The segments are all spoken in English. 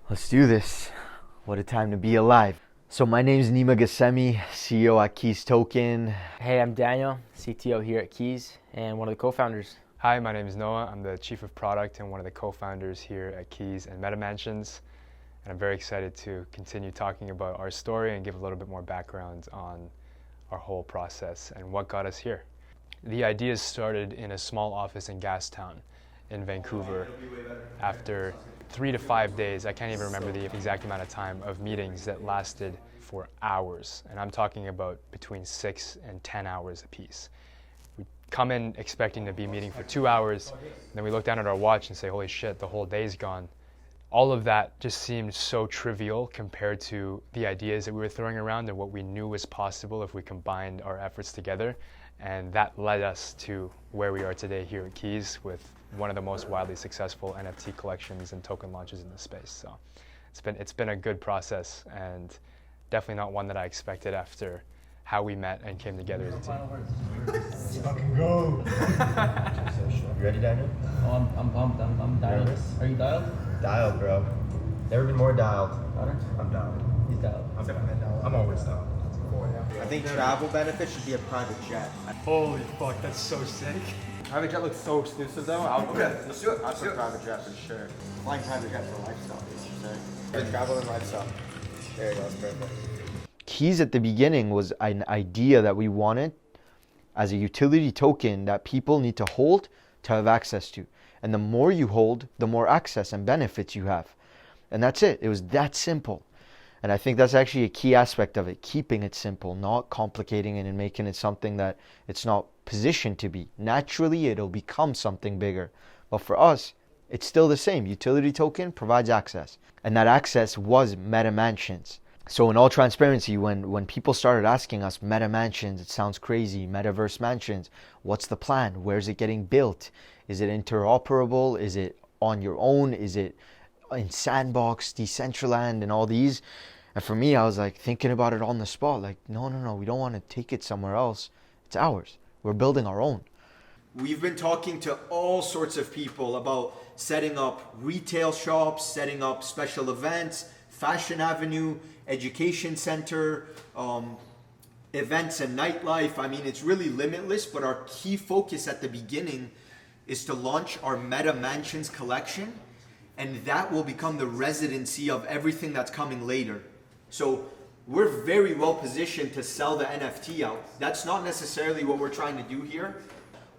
Let's do this. What a time to be alive. So my name is Nima Gassemi, CEO at KEYS Token. Hey, I'm Daniel, CTO here at KEYS and one of the co-founders. Hi, my name is Noah. I'm the Chief of Product and one of the co-founders here at KEYS and MetaMansions. And I'm very excited to continue talking about our story and give a little bit more background on our whole process and what got us here. The ideas started in a small office in Gastown in Vancouver after 3 to 5 days, I can't even remember the exact amount of time, of meetings that lasted for hours. And I'm talking about between 6 and 10 hours a piece. We come in expecting to be meeting for 2 hours, and then we look down at our watch and say, holy shit, the whole day's gone. All of that just seemed so trivial compared to the ideas that we were throwing around and what we knew was possible if we combined our efforts together. And that led us to where we are today here at KEYS with one of the most widely successful NFT collections and token launches in the space. So it's been a good process and definitely not one that I expected after how we met and came together as a team. Let's fucking go. You ready, Daniel? Oh, I'm pumped. I'm dialed. Nervous? Are you dialed? Dialed, bro. Never been more dialed. Connor? I'm down. He's dialed. I'm always down. I think travel benefit should be a private jet. Holy fuck, that's so sick. Private jet looks so exclusive though. Let's do it. I'd put private jet for sure. Flying private jet for lifestyle, basically. Travel and lifestyle. There you go, that's perfect. KEYS at the beginning was an idea that we wanted as a utility token that people need to hold to have access to. And the more you hold, the more access and benefits you have. And that's it. It was that simple. And I think that's actually a key aspect of it, keeping it simple, not complicating it and making it something that it's not positioned to be. Naturally, it'll become something bigger. But for us, it's still the same. Utility token provides access. And that access was MetaMansions. So in all transparency, when people started asking us, MetaMansions, it sounds crazy, Metaverse mansions, what's the plan? Where's it getting built? Is it interoperable? Is it on your own? Is it in Sandbox, Decentraland, and all these? And for me, I was like thinking about it on the spot, like, no, we don't want to take it somewhere else. It's ours. We're building our own. We've been talking to all sorts of people about setting up retail shops, setting up special events, Fashion Avenue, Education Center, events and nightlife. I mean, it's really limitless, but our key focus at the beginning is to launch our MetaMansions collection, and that will become the residency of everything that's coming later. So we're very well positioned to sell the NFT out. That's not necessarily what we're trying to do here.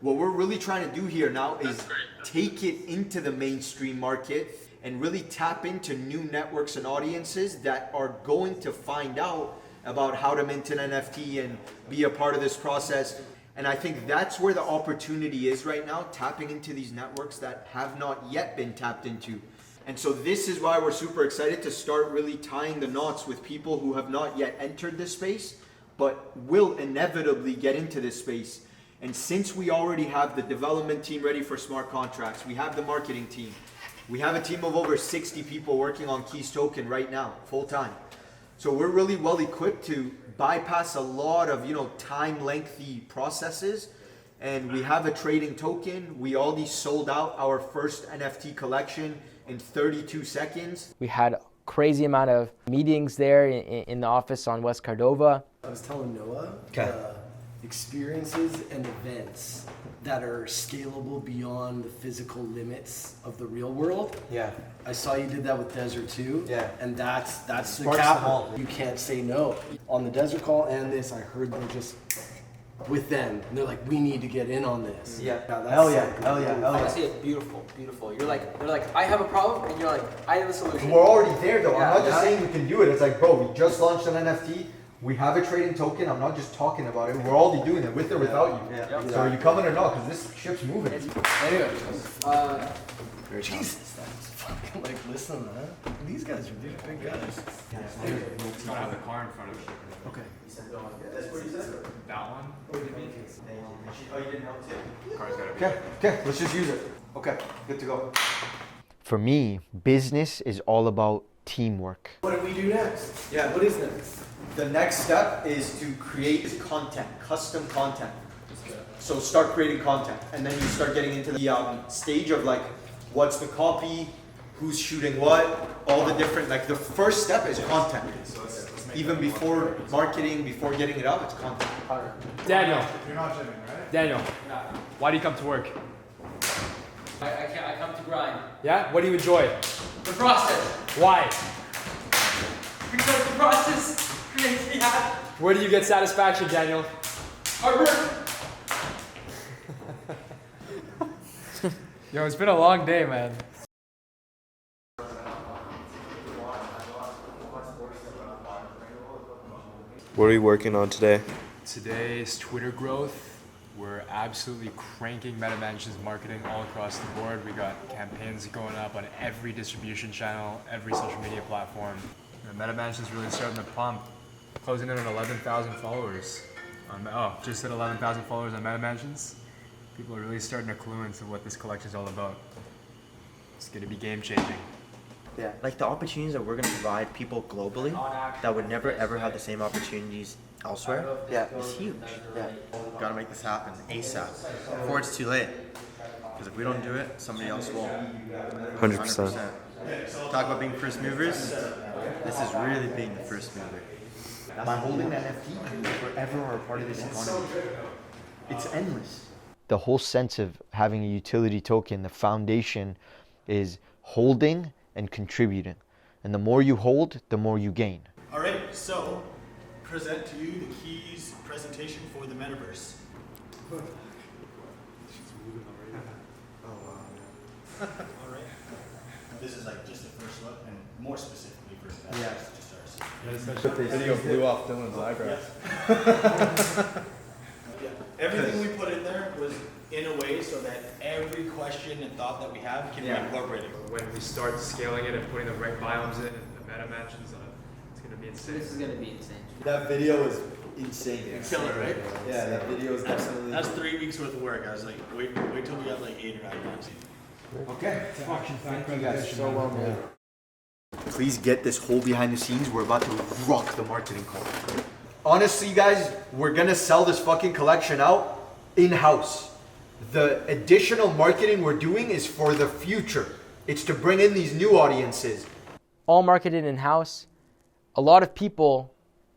What we're really trying to do here now is take it into the mainstream market and really tap into new networks and audiences that are going to find out about how to mint an NFT and be a part of this process. And I think that's where the opportunity is right now, tapping into these networks that have not yet been tapped into. And so this is why we're super excited to start really tying the knots with people who have not yet entered this space, but will inevitably get into this space. And since we already have the development team ready for smart contracts, we have the marketing team, we have a team of over 60 people working on KEYS Token right now, full time. So we're really well equipped to bypass a lot of, time lengthy processes. And we have a trading token. We already sold out our first NFT collection in 32 seconds. We had a crazy amount of meetings there in the office on West Cordova. I was telling Noah, Okay. Experiences and events that are scalable beyond the physical limits of the real world. Yeah. I saw you did that with Desert too. Yeah. And that's the Sparks capital. them all. You can't say no. On the Desert call and this, I heard they're just with them. And they're like, we need to get in on this. Yeah. that's Hell yeah. sick. Hell yeah. Hell yeah. Honestly, it's beautiful. They're like, I have a problem, and you're like, I have a solution. We're already there though. Yeah, I'm not just yeah. saying we can do it. It's like, bro, we just launched an NFT. We have a trading token. I'm not just talking about it. We're already doing it with or without you. Yeah. So are you coming or not? Because this ship's moving. Anyway, Jesus, that's fucking like, listen, man. These guys are big guys. It's gonna have the car in front of it. Okay. That's what he said. That one? Oh, you didn't know too? Car's gotta be. Okay, let's just use it. Okay, good to go. For me, business is all about teamwork. What do we do next? Yeah. What is next? The next step is to create content, custom content. So start creating content, and then you start getting into the stage of like, what's the copy, who's shooting what, all the different, like the first step is content. Even before marketing, before getting it out, it's content. Daniel, You're not gymming, right? Daniel, why do you come to work? I come to grind. Yeah? What do you enjoy? The process. Why? Because the process creates the act. Where do you get satisfaction, Daniel? Hard work. Yo, it's been a long day, man. What are we working on today? Today's Twitter growth. We're absolutely cranking MetaMansion's marketing all across the board. We got campaigns going up on every distribution channel, every social media platform. MetaMansion's really starting to pump, closing in on 11,000 followers. Just at 11,000 followers on MetaMansions. People are really starting to clue into what this collection is all about. It's going to be game changing. Yeah, like the opportunities that we're going to provide people globally that would never ever have the same opportunities elsewhere. Yeah, it's huge. Yeah, gotta make this happen ASAP before it's too late. Because if we don't do it, somebody else will. 100%. Talk about being first movers. This is really being the first mover. By holding an NFT, you forever are a part of this economy. It's endless. The whole sense of having a utility token, the foundation is holding and contributing. And the more you hold, the more you gain. All right, so present to you the KEYS presentation for the Metaverse. Oh, wow. All right. This is like just the first look, and more specifically for just ours. The video blew off Dylan's eyebrows. Yeah. Everything we put in there was in a way so that every question and thought that we have can be incorporated. When we start scaling it and putting the right biomes in and the MetaMansions on it, it's going to be insane. This is gonna be insane. That video is insane. Killer, right? Yeah, that video is absolutely. That's 3 weeks worth of work. I was like, wait till we got like 8 or 9 months. Okay. Thank you guys so well made. Please get this whole behind the scenes. We're about to rock the marketing call. Honestly, guys, we're gonna sell this fucking collection out in-house. The additional marketing we're doing is for the future. It's to bring in these new audiences. All marketed in-house. A lot of people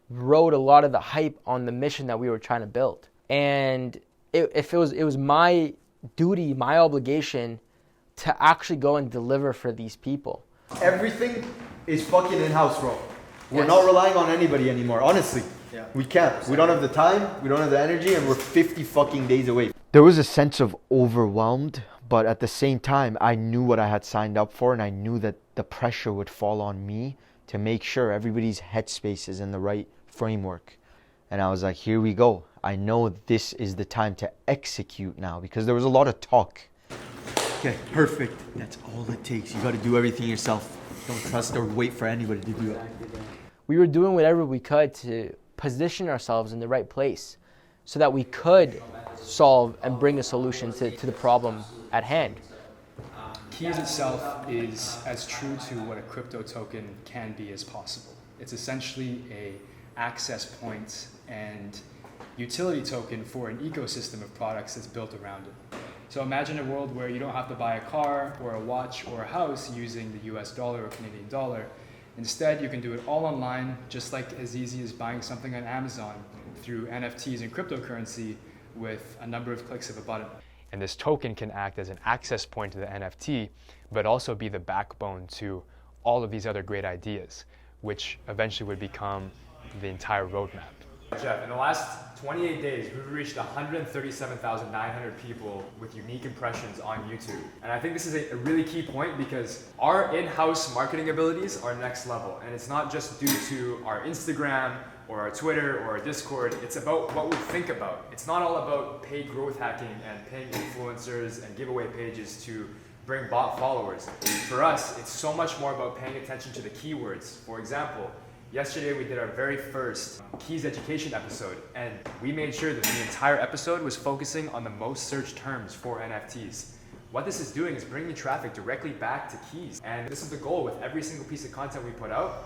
wrote a lot of the hype on the mission that we were trying to build. And it was my duty, my obligation to actually go and deliver for these people. Everything is fucking in-house, bro. We're Yes. not relying on anybody anymore, honestly. Yeah. We can't. We don't have the time, we don't have the energy, and we're 50 fucking days away. There was a sense of overwhelmed, but at the same time, I knew what I had signed up for, and I knew that the pressure would fall on me to make sure everybody's headspace is in the right framework. And I was like, here we go. I know this is the time to execute now, because there was a lot of talk. Okay, perfect. That's all it takes. You got to do everything yourself. Don't trust or wait for anybody to do it. We were doing whatever we could to position ourselves in the right place so that we could solve and bring a solution to the problem at hand. KEYS itself is as true to what a crypto token can be as possible. It's essentially a access point and utility token for an ecosystem of products that's built around it. So imagine a world where you don't have to buy a car or a watch or a house using the US dollar or Canadian dollar. Instead, you can do it all online, just like as easy as buying something on Amazon through NFTs and cryptocurrency with a number of clicks of a button. And this token can act as an access point to the NFT, but also be the backbone to all of these other great ideas, which eventually would become the entire roadmap. Jeff, in the last 28 days, we've reached 137,900 people with unique impressions on YouTube. And I think this is a really key point because our in-house marketing abilities are next level. And it's not just due to our Instagram or our Twitter or our Discord. It's about what we think about. It's not all about paid growth hacking and paying influencers and giveaway pages to bring bot followers. For us, it's so much more about paying attention to the keywords. For example, yesterday we did our very first KEYS education episode, and we made sure that the entire episode was focusing on the most searched terms for NFTs. What this is doing is bringing traffic directly back to KEYS, and this is the goal with every single piece of content we put out.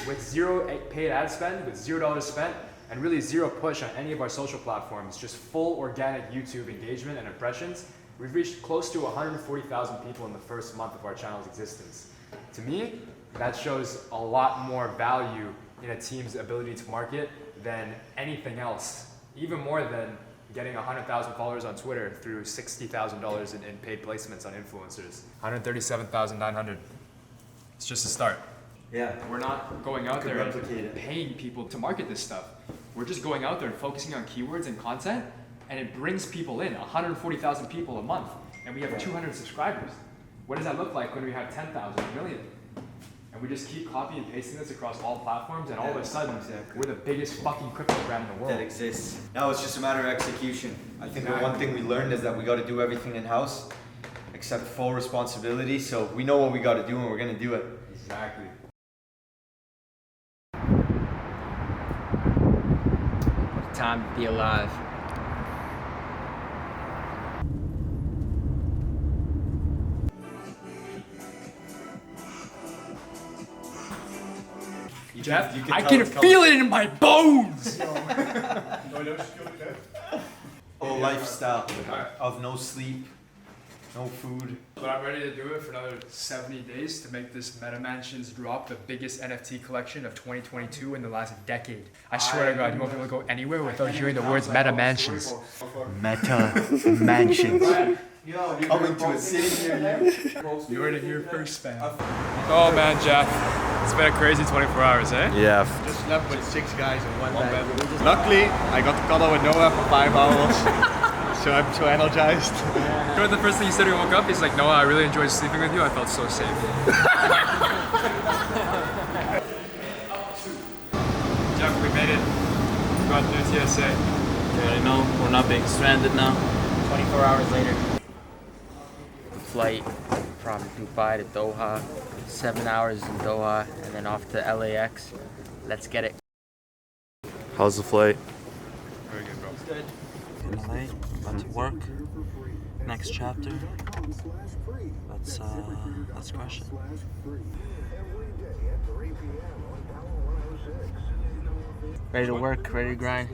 With zero paid ad spend, with $0 spent, and really zero push on any of our social platforms, just full organic YouTube engagement and impressions, We've reached close to 140,000 people in the first month of our channel's existence. To me, that shows a lot more value in a team's ability to market than anything else. Even more than getting 100,000 followers on Twitter through $60,000 in paid placements on influencers. 137,900. It's just a start. Yeah. We're not going out there and paying people to market this stuff. We're just going out there and focusing on keywords and content, and it brings people in, 140,000 people a month, and we have 200 subscribers. What does that look like when we have 10,000, a million? And we just keep copying and pasting this across all platforms, and all of a sudden, we're the biggest fucking crypto brand in the world. That exists. Now it's just a matter of execution. I think the one thing we learned is that we got to do everything in-house, accept full responsibility, so we know what we got to do and we're going to do it. Exactly. What a time to be alive. Jeff, I can feel it in my bones! Whole lifestyle of no sleep, no food. But I'm ready to do it for another 70 days to make this Meta Mansions drop the biggest NFT collection of 2022 in the last decade. I swear to God, you won't be able to go anywhere without hearing the words Meta Mansions. Meta Mansions. Coming to a city near you. You heard it here first, fam. Oh man, Jeff. It's been a crazy 24 hours, eh? Yeah. Just slept with 6 guys in one bed. Luckily, I got to cuddle with Noah for 5 hours. So I'm so energized. You know what the first thing he said when he woke up? He's like, Noah, I really enjoyed sleeping with you. I felt so safe. Jeff, we made it. We got through TSA. You already know, we're not being stranded now. 24 hours later. The flight from Dubai to Doha. 7 hours in Doha, and then off to LAX. Let's get it. How's the flight? Very good, bro. Good. In LA, about to work. Next chapter. Let's crush it. Ready to work, ready to grind.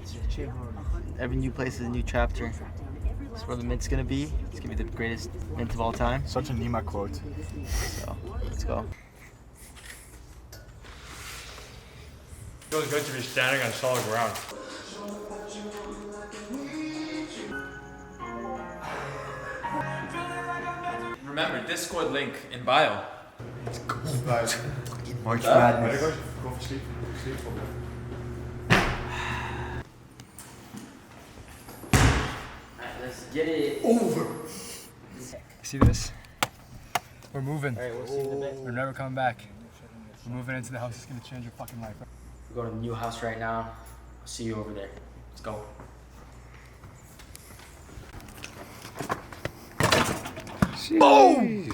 Every new place is a new chapter. That's where the mint's gonna be. It's gonna be the greatest mint of all time. Such a Nima quote. So, let's go. Feels good to be standing on solid ground. Remember, Discord link in bio. March Madness. Go for sleep. Let's get it. See this? We're moving. Alright, we'll see you in a bit. We're never coming back. We're moving into the house. It's gonna change your fucking life. We're going to the new house right now. I'll see you over there. Let's go. Boom!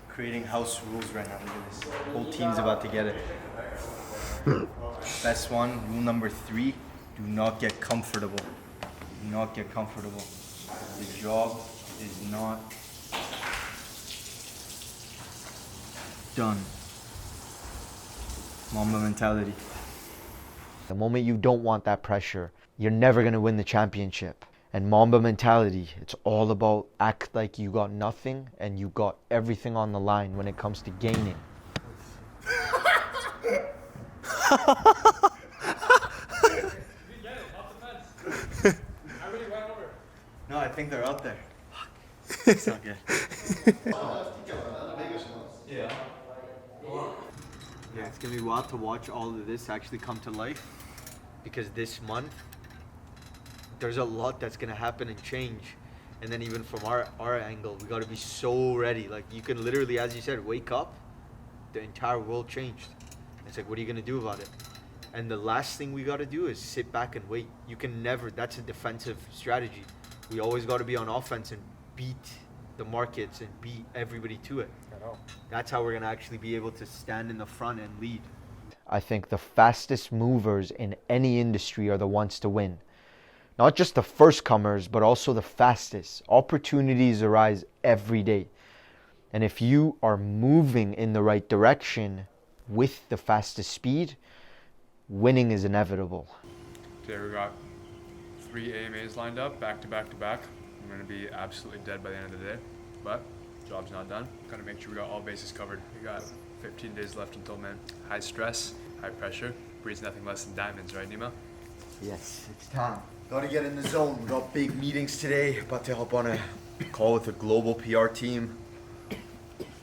Creating house rules right now. Look at this. Whole team's about to get it. Best one, rule number 3, do not get comfortable. Do not get comfortable. The job is not done. Mamba mentality. The moment you don't want that pressure, you're never going to win the championship. And Mamba mentality, it's all about act like you got nothing and you got everything on the line when it comes to gaining. No, I think they're out there. It's not good. Yeah, it's gonna be wild to watch all of this actually come to life, because this month there's a lot that's gonna happen and change. And then even from our angle, we gotta be so ready. Like, you can literally, as you said, wake up, the entire world changed. It's like, what are you gonna do about it? And the last thing we gotta do is sit back and wait. You can never, that's a defensive strategy. We always gotta be on offense and beat the markets and beat everybody to it. That's how we're gonna actually be able to stand in the front and lead. I think the fastest movers in any industry are the ones to win. Not just the first comers, but also the fastest. Opportunities arise every day. And if you are moving in the right direction with the fastest speed, winning is inevitable. Today we got 3 AMAs lined up, back to back to back. I'm gonna be absolutely dead by the end of the day, but job's not done. Gotta make sure we got all bases covered. We got 15 days left until, man. High stress, high pressure, breeds nothing less than diamonds, right, Nima? Yes, it's time. Gotta get in the zone. We got big meetings today. About to hop on a call with a global PR team.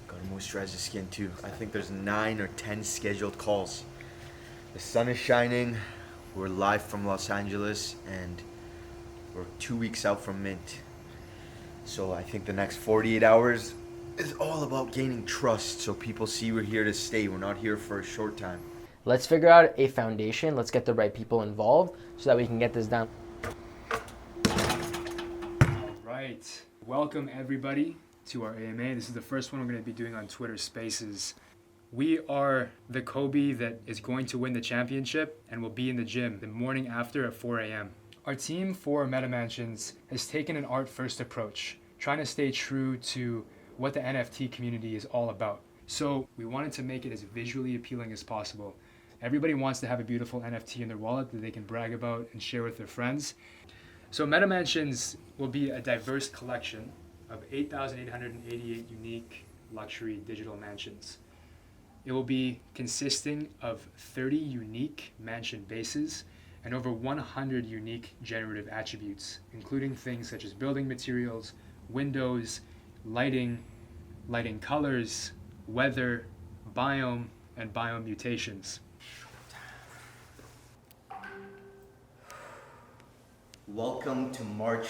Gotta moisturize the skin too. I think there's 9 or 10 scheduled calls. The sun is shining. We're live from Los Angeles and we're 2 weeks out from Mint. So I think the next 48 hours is all about gaining trust so people see we're here to stay. We're not here for a short time. Let's figure out a foundation. Let's get the right people involved so that we can get this done. All right. Welcome, everybody, to our AMA. This is the first one we're going to be doing on Twitter Spaces. We are the Kobe that is going to win the championship and will be in the gym the morning after at 4 a.m. Our team for Meta Mansions has taken an art-first approach, trying to stay true to what the NFT community is all about. So we wanted to make it as visually appealing as possible. Everybody wants to have a beautiful NFT in their wallet that they can brag about and share with their friends. So Meta Mansions will be a diverse collection of 8,888 unique luxury digital mansions. It will be consisting of 30 unique mansion bases and over 100 unique generative attributes, including things such as building materials, windows, lighting colors, weather, biome, and biome mutations. Welcome to March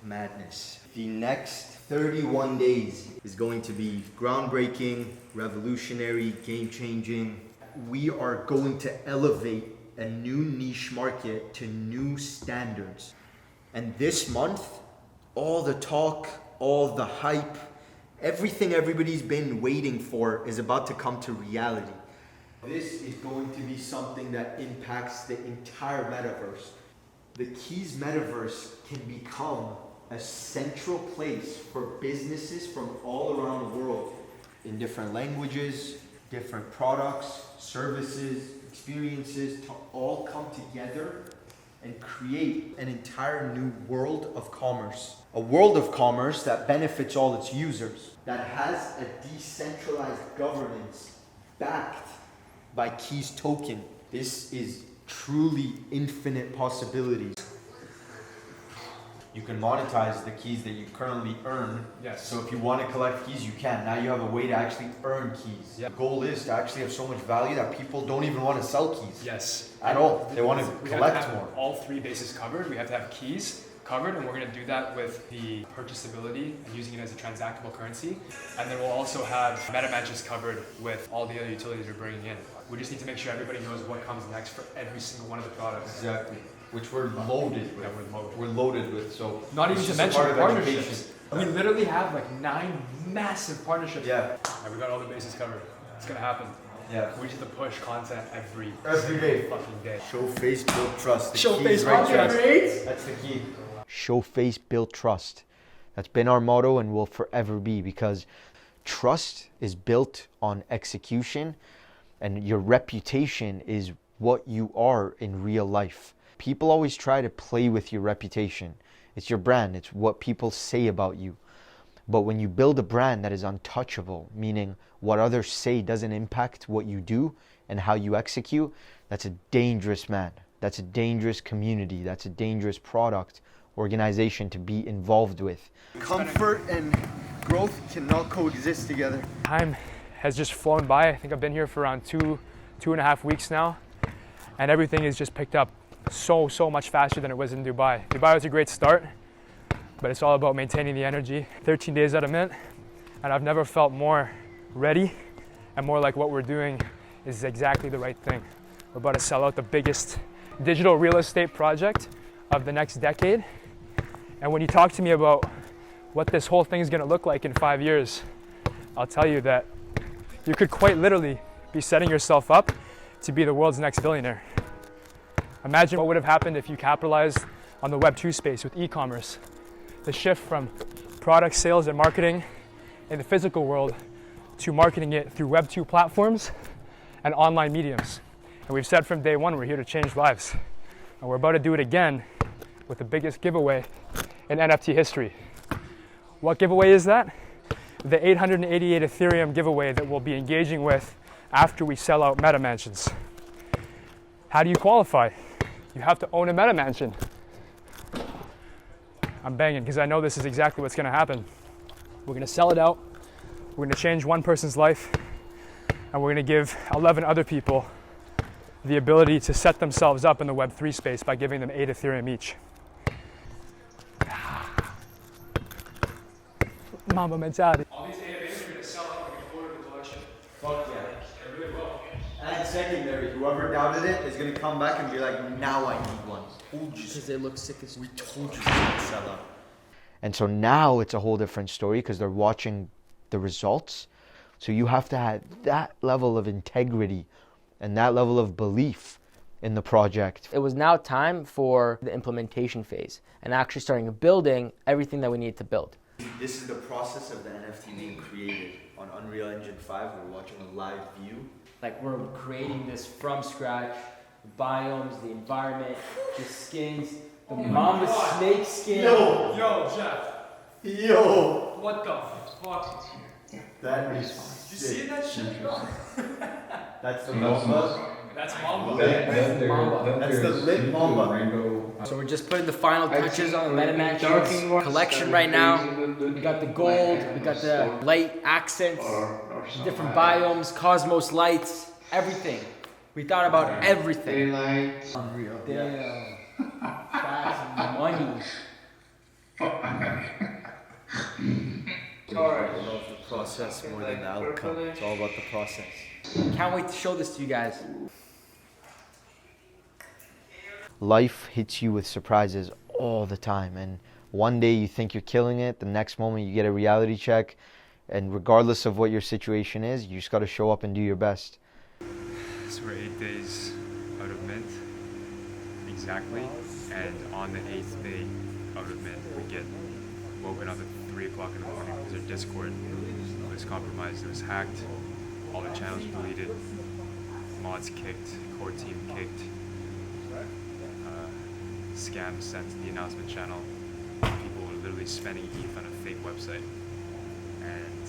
Madness. The next 31 days is going to be groundbreaking, revolutionary, game-changing. We are going to elevate a new niche market to new standards. And this month, all the talk, all the hype, everything everybody's been waiting for is about to come to reality. This is going to be something that impacts the entire metaverse. The KEYS Metaverse can become a central place for businesses from all around the world in different languages, different products, services, experiences to all come together and create an entire new world of commerce. A world of commerce that benefits all its users, that has a decentralized governance backed by KEYS token. This is truly infinite possibilities. You can monetize the keys that you currently earn. Yes. So if you want to collect keys, you can. Now you have a way to actually earn keys. Yep. The goal is to actually have so much value that people don't even want to sell keys. Yes. At all. They want to collect have to have more. All 3 bases covered. We have to have keys covered, and we're going to do that with the purchasability and using it as a transactable currency. And then we'll also have Meta Mansions covered with all the other utilities we're bringing in. We just need to make sure everybody knows what comes next for every single one of the products. Exactly. Which we're loaded with. Yeah, we're loaded with. So not even to mention part partnerships. We literally have like 9 massive partnerships. Yeah. And we got all the bases covered. It's going to happen. Yeah. We just have to push content every day. fucking day. Show face, build trust. The Show key face, is right content, trust. right? That's the key. Show face, build trust. That's been our motto and will forever be, because trust is built on execution and your reputation is what you are in real life. People always try to play with your reputation. It's your brand. It's what people say about you. But when you build a brand that is untouchable, meaning what others say doesn't impact what you do and how you execute, that's a dangerous man. That's a dangerous community. That's a dangerous product, organization to be involved with. Comfort and growth cannot coexist together. Time has just flown by. I think I've been here for around 2.5 weeks now, and everything has just picked up so much faster than it was in Dubai. Dubai was a great start, but it's all about maintaining the energy. 13 days out of Mint, and I've never felt more ready and more like what we're doing is exactly the right thing. We're about to sell out the biggest digital real estate project of the next decade. And when you talk to me about what this whole thing is going to look like in 5 years, I'll tell you that you could quite literally be setting yourself up to be the world's next billionaire. Imagine what would have happened if you capitalized on the Web 2 space with e-commerce. The shift from product sales and marketing in the physical world to marketing it through Web 2 platforms and online mediums. And we've said from day one, we're here to change lives. And we're about to do it again with the biggest giveaway in NFT history. What giveaway is that? The 888 Ethereum giveaway that we'll be engaging with after we sell out Meta Mansions. How do you qualify? You have to own a Meta Mansion. I'm banging because I know this is exactly what's going to happen. We're going to sell it out. We're going to change one person's life, and we're going to give 11 other people the ability to set themselves up in the Web3 space by giving them 8 Ethereum each. Mamba mentality. All these AMAs are going to sell out like a quarter of the collection. Fuck yeah. They really will. And secondary, whoever doubted it is gonna come back and be like, now I need one. Told you. Because they look sick as We told you to sell out. And so now it's a whole different story because they're watching the results. So you have to have that level of integrity and that level of belief in the project. It was now time for the implementation phase and actually starting building everything that we needed to build. This is the process of the NFT being created on Unreal Engine 5. We're watching a live view. Like we're creating this from scratch, the biomes, the environment, the skins, the mamba snake skin. Yo, Jeff. Yo! What the fuck? That is You see that shit, bro? That's the Mamba. That's Mamba. That's the lit Mamba. So we're just putting the final touches on the Meta Mansions collection right now. We got the gold, we got the light accents, the different biomes, cosmos lights, everything. We thought about everything. Unreal. Damn. That's money. I love the process more than the outcome. It's all about the process. Can't wait to show this to you guys. Life hits you with surprises all the time, and one day you think you're killing it, the next moment you get a reality check, and regardless of what your situation is, you just got to show up and do your best. So we're 8 days out of mint, exactly, and on the 8th day out of mint, we get woken up at 3 o'clock in the morning because our Discord was compromised, it was hacked, all the channels deleted, mods kicked, core team kicked, scams sent to the announcement channel. People were literally spending ETH on a fake website. And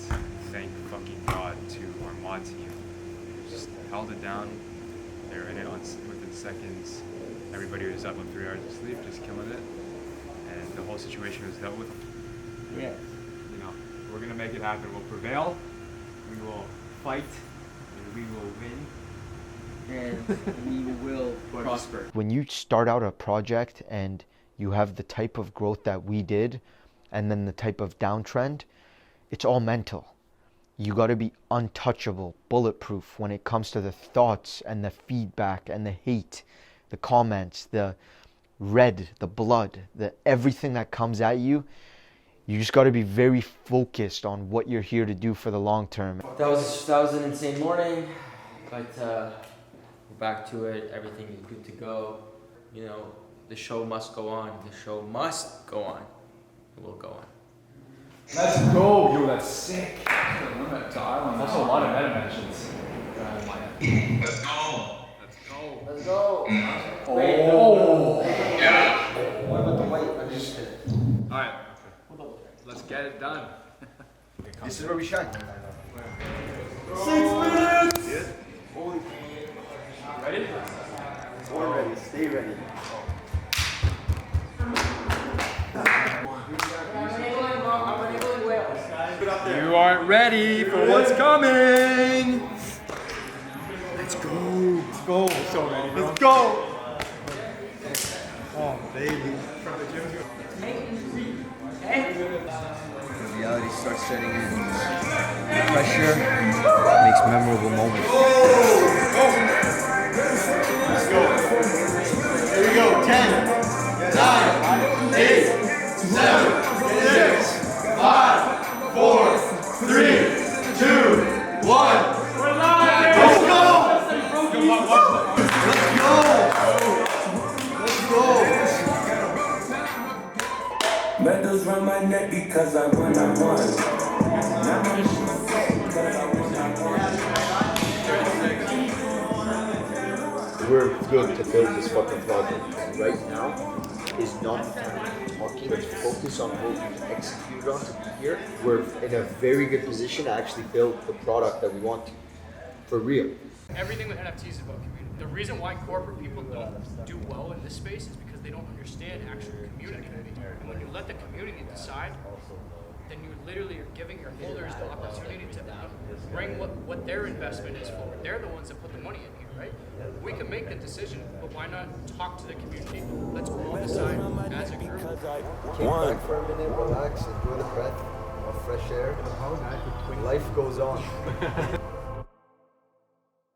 thank fucking God to our mod team. Just held it down. They were in it within seconds. Everybody was up on 3 hours of sleep, just killing it. And the whole situation was dealt with. Yeah. You know, we're gonna make it happen. We'll prevail. We will fight. And we will win. And we will prosper. When you start out a project and you have the type of growth that we did and then the type of downtrend, it's all mental. You got to be untouchable, bulletproof when it comes to the thoughts and the feedback and the hate, the comments, the red, the blood, the everything that comes at you. You just got to be very focused on what you're here to do for the long term. That was an insane morning, but we're back to it. Everything is good to go. You know, the show must go on. The show must go on. It will go on. Let's go! Yo, that's sick. That's a lot of Meta Mansions. Let's go. Let's go. Let's go. Oh! Yeah. What about the white? I just did. All right. Let's get it done. This is where we shine. 6 minutes. Good. Holy. Ready? Born ready. Stay ready. You aren't ready for what's coming. Let's go. Let's go. So ready, bro. Let's go. Oh, baby. The reality starts setting in. Pressure makes memorable moments. Let's go. Here we go. 10, 9, 8, 7, 6, 5, 4, 3, 2, 1. We're live! Let's go! Let's go! Medals round my neck because I won, I won. We're good to build this fucking project. Right now is not the time. talking and focus on what we executed on to be here, we're in a very good position to actually build the product that we want to, for real. Everything with NFTs is about community. The reason why corporate people don't do well in this space is because they don't understand actual community. And when you let the community decide, then you literally are giving your holders the opportunity to bring what their investment is forward. They're the ones that put the money in here, right? We can make the decision, but why not talk to the community? Let's all decide as a group. Kick back for a minute, relax, enjoy the breath of fresh air. Life goes on.